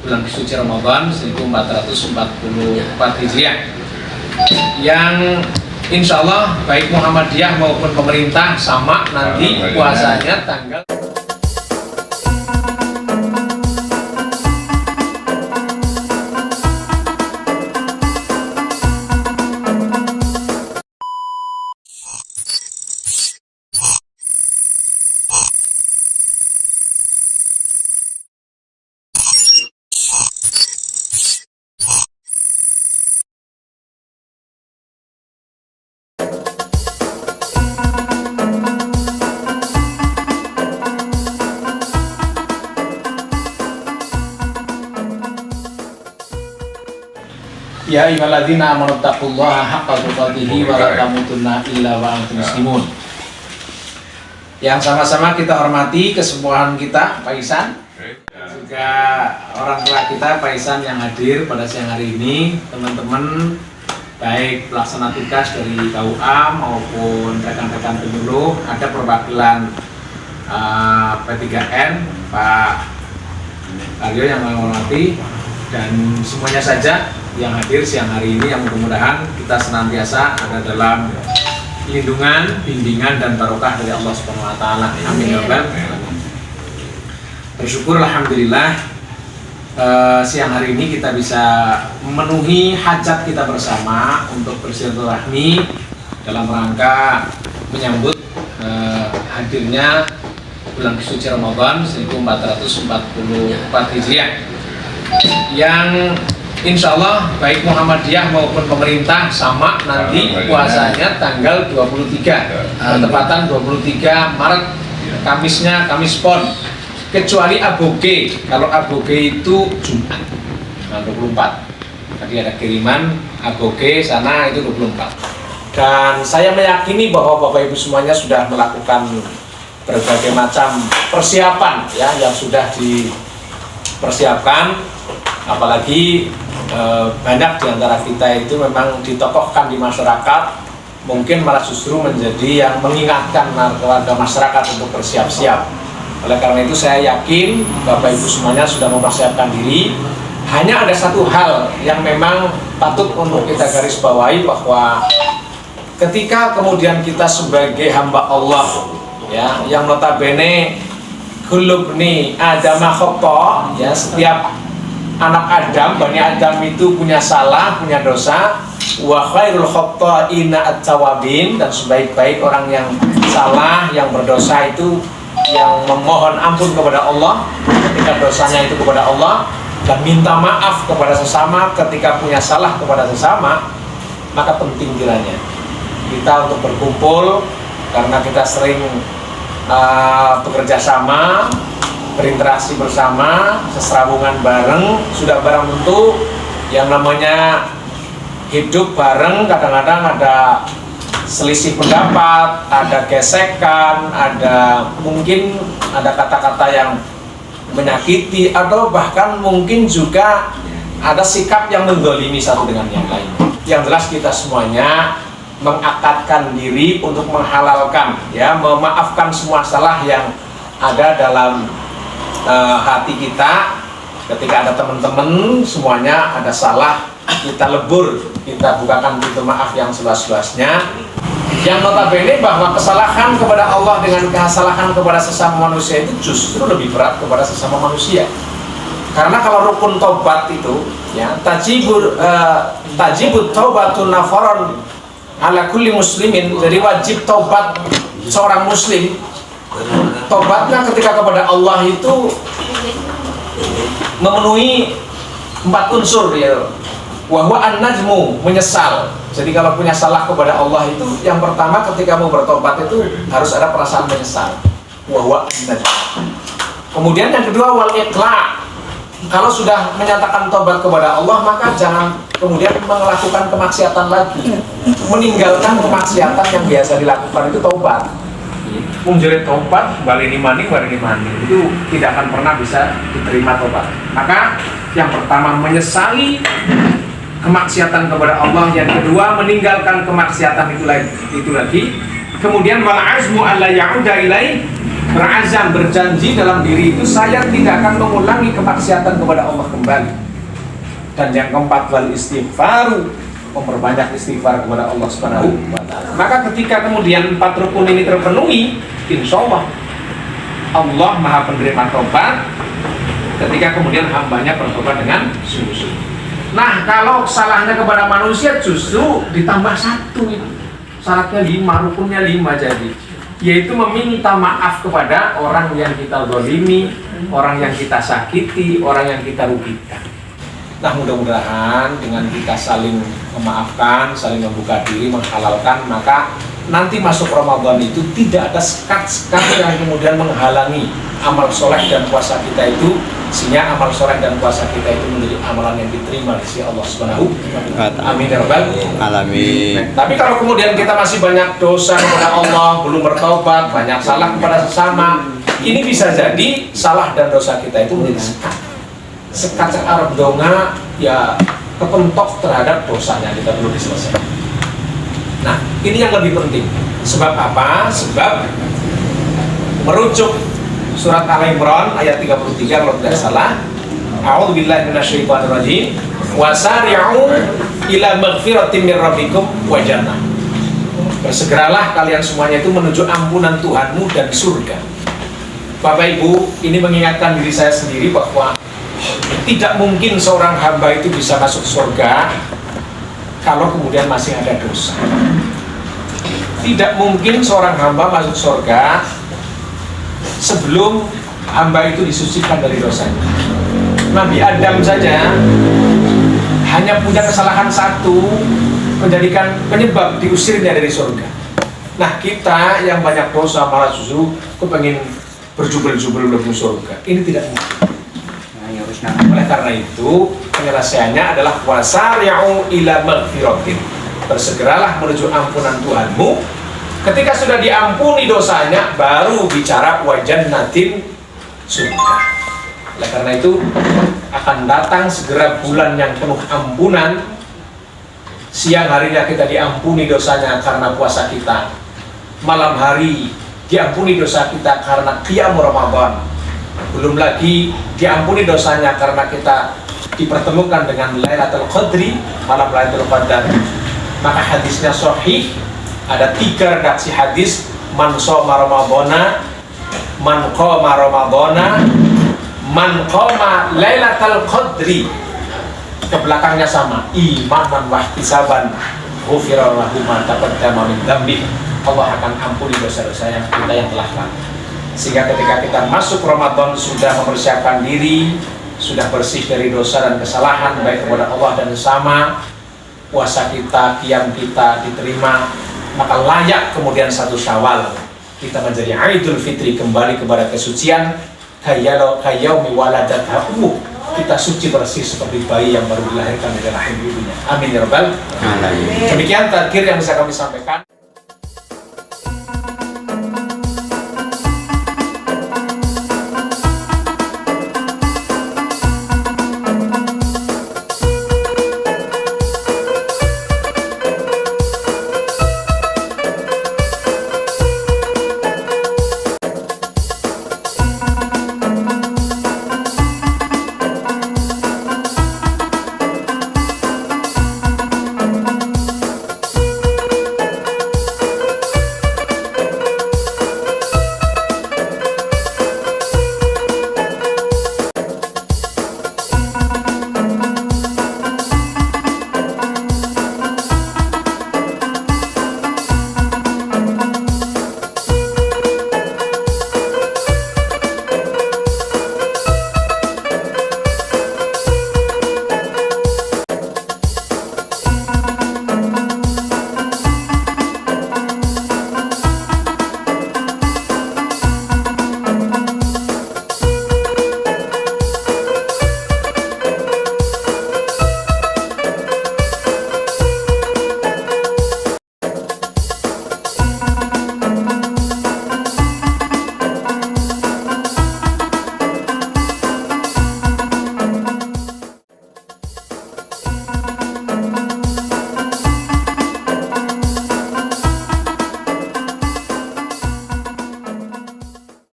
bulan suci Ramadan 1444 Hijriah, yang insya Allah baik Muhammadiyah maupun pemerintah sama nanti puasanya tanggal. Ya ayyuhalladzina amanu taqullaha haqqa tuqatih wa la tamutunna illa wa antum muslimun. Yang sama-sama kita hormati kesepuhan kita Pak Ihsan, juga orang tua kita Pak Ihsan yang hadir pada siang hari ini, teman-teman baik pelaksana tugas dari KUA maupun rekan-rekan penyuluh, ada perwakilan P3N Pak Aryo yang menghormati, dan semuanya saja yang hadir siang hari ini, yang mudah-mudahan kita senantiasa ada dalam lindungan, bimbingan dan barokah dari Allah Subhanahu wa taala. Amin ya rabbal alamin. Bersyukur alhamdulillah siang hari ini kita bisa memenuhi hajat kita bersama untuk bersilaturahmi dalam rangka menyambut hadirnya bulan suci Ramadan 1444 Hijriah, yang insya Allah baik Muhammadiyah maupun pemerintah sama nanti puasanya tanggal 23, bertepatan 23 Maret, Kamisnya Kamis Pon, kecuali Aboge. Kalau Aboge itu Jumat 24. Tadi ada kiriman Aboge sana itu 24. Dan saya meyakini bahwa Bapak Ibu semuanya sudah melakukan berbagai macam persiapan ya, yang sudah dipersiapkan, apalagi banyak di antara kita itu memang ditokohkan di masyarakat, mungkin malah justru menjadi yang mengingatkan warga masyarakat untuk bersiap-siap. Oleh karena itu saya yakin Bapak Ibu semuanya sudah mempersiapkan diri. Hanya ada satu hal yang memang patut untuk kita garis bawahi, bahwa ketika kemudian kita sebagai hamba Allah ya, yang notabene kulubni adama khata ya, setiap anak Adam, Bani Adam itu punya salah, punya dosa. Wa khairul khata'ina at-tawabin, dan sebaik-baik orang yang salah, yang berdosa itu yang memohon ampun kepada Allah ketika dosanya itu kepada Allah, dan minta maaf kepada sesama ketika punya salah kepada sesama. Maka penting kiranya kita untuk berkumpul, karena kita sering bekerja sama, berinteraksi bersama, seserabungan bareng, sudah barang tentu yang namanya hidup bareng kadang-kadang ada selisih pendapat, ada gesekan, ada mungkin ada kata-kata yang menyakiti, atau bahkan mungkin juga ada sikap yang mendolimi satu dengan yang lain. Yang jelas kita semuanya mengakadkan diri untuk menghalalkan ya, memaafkan semua salah yang ada dalam hati kita. Ketika ada teman-teman semuanya ada salah, kita lebur, kita bukakan pintu maaf yang seluas-luasnya. Yang notabene bahwa kesalahan kepada Allah dengan kesalahan kepada sesama manusia itu justru lebih berat kepada sesama manusia. Karena kalau rukun taubat itu ya, tajibut taubatun nafaron ala kulli muslimin, jadi wajib taubat seorang muslim. Tobatnya ketika kepada Allah itu memenuhi 4 unsur ya. Wahwa an-najmu, menyesal. Jadi kalau punya salah kepada Allah itu, yang pertama ketika mau bertobat itu harus ada perasaan menyesal. Wahwa an-najmu. Kemudian yang kedua wal iqla'. Kalau sudah menyatakan tobat kepada Allah, maka jangan kemudian melakukan kemaksiatan lagi. Meninggalkan kemaksiatan yang biasa dilakukan itu tobat. Menjerit tobat, balini maning itu tidak akan pernah bisa diterima tobat. Maka yang pertama menyesali kemaksiatan kepada Allah, yang kedua meninggalkan kemaksiatan itu lagi. Kemudian wal azmu alla ya'uda ilaih, berazam, berjanji dalam diri itu, saya tidak akan mengulangi kemaksiatan kepada Allah kembali. Dan yang keempat, wal istighfaru, memperbanyak istighfar kepada Allah Subhanahu wa ta'ala. Maka ketika kemudian 4 rukun ini terpenuhi, insya Allah Allah maha penerima tobat ketika kemudian hambanya bertobat dengan sungguh-sungguh. Nah, kalau salahnya kepada manusia justru ditambah 1 itu. Syaratnya 5, rukunnya 5 jadi, yaitu meminta maaf kepada orang yang kita zalimi, orang yang kita sakiti, orang yang kita rugikan. Nah, mudah-mudahan dengan kita saling memaafkan, saling membuka diri, menghalalkan, maka nanti masuk Ramadan itu tidak ada sekat-sekat yang kemudian menghalangi amal soleh dan puasa kita itu, sehingga amal soleh dan puasa kita itu menjadi amalan yang diterima di sisi Allah Subhanahu wa ta'ala. Amin ya rabbal alamin. Tapi kalau kemudian kita masih banyak dosa kepada Allah, belum bertobat, banyak salah kepada sesama, ini bisa jadi salah dan dosa kita itu menjadi sekat Arab donga, ya kepentok terhadap dosanya, kita perlu diselesaikan. Nah, ini yang lebih penting. Sebab apa? Sebab merujuk surat Al-Imran ayat 33 kalau tidak salah, a'udzubillahi minasyaitonirrajim, wasari'u ila maghfiratin min rabbikum wa jannah. Bersegeralah kalian semuanya itu menuju ampunan Tuhanmu dan surga. Bapak Ibu, ini mengingatkan diri saya sendiri bahwa tidak mungkin seorang hamba itu bisa masuk surga kalau kemudian masih ada dosa. Tidak mungkin seorang hamba masuk surga sebelum hamba itu disucikan dari dosanya. Nabi Adam saja hanya punya kesalahan 1 menjadikan penyebab diusirnya dari surga. Nah, kita yang banyak dosa malah justru kepengen berjubel-jubel menuju surga. Ini tidak mungkin. Oleh karena itu, penyelesaiannya adalah wasari'u ila maghfiratin. Bersegeralah menuju ampunan Tuhanmu. Ketika sudah diampuni dosanya, baru bicara wa jannatin, surga. Oleh karena itu, akan datang segera bulan yang penuh ampunan. Siang harinya kita diampuni dosanya karena puasa kita. Malam hari diampuni dosa kita karena qiyam Ramadan. Belum lagi diampuni dosanya karena kita dipertemukan dengan Lailatul Qadri, malam Lailatul Qadar. Maka hadisnya sahih, ada 3 redaksi hadis, man shoma ramadhana, man qama ramadhana, man qama Lailatul Qadri. Ke belakangnya sama, imanan wa ihtisaban, ghufira lahu ma taqaddama min dzambi. Allah akan ampuni dosa-dosa yang telah lalu. Sehingga ketika kita masuk Ramadan sudah mempersiapkan diri, sudah bersih dari dosa dan kesalahan baik kepada Allah dan sesama, puasa kita, qiyam kita diterima, maka layak kemudian 1 Syawal kita menjadi Idul Fitri, kembali kepada kesucian kayaumi waladatha ummuh. Kita suci bersih seperti bayi yang baru dilahirkan dari rahim ibunya. Amin ya rabbal alamin. Demikian tadzkir yang bisa kami sampaikan.